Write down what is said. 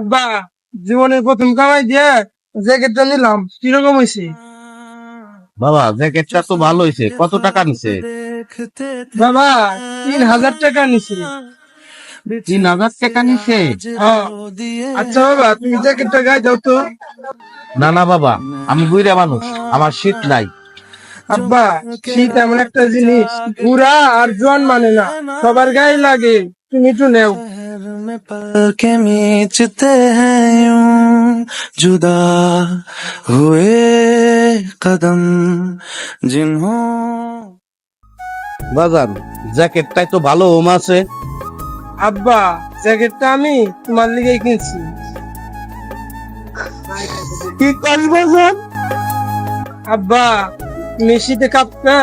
আব্বা, জীবনের প্রথম কামাই দিয়ে জ্যাকেটটা নিলাম, কিরকম হয়েছে? বাবা জ্যাকেটটা তো ভালো হয়েছে, কত টাকা নিছে? বাবা, 3,000 টাকা নিছি। 3,000 টাকা নিছে? হ্যাঁ। আচ্ছা বাবা, তুমি জ্যাকেটটা গায়ে দাও তো। না না বাবা, আমি বুইড়া মানুষ, আমার শীত নাই। আব্বা, শীত এমন একটা জিনিস, বুড়া আর জোয়ান মানে না, সবার গায়ে লাগে। তুমি একটু নেও। शहर में पल के मीचते हैं यूं जुदा हुए कदम जिन्हों বাজান, জ্যাকেটটাই তো ভালো হোম আছে। আব্বা, জ্যাকেটটা আমি তোমার লিগেই কিনছি। কি করবো বাজান? আব্বা, তুমি শীতে কাঁপবে,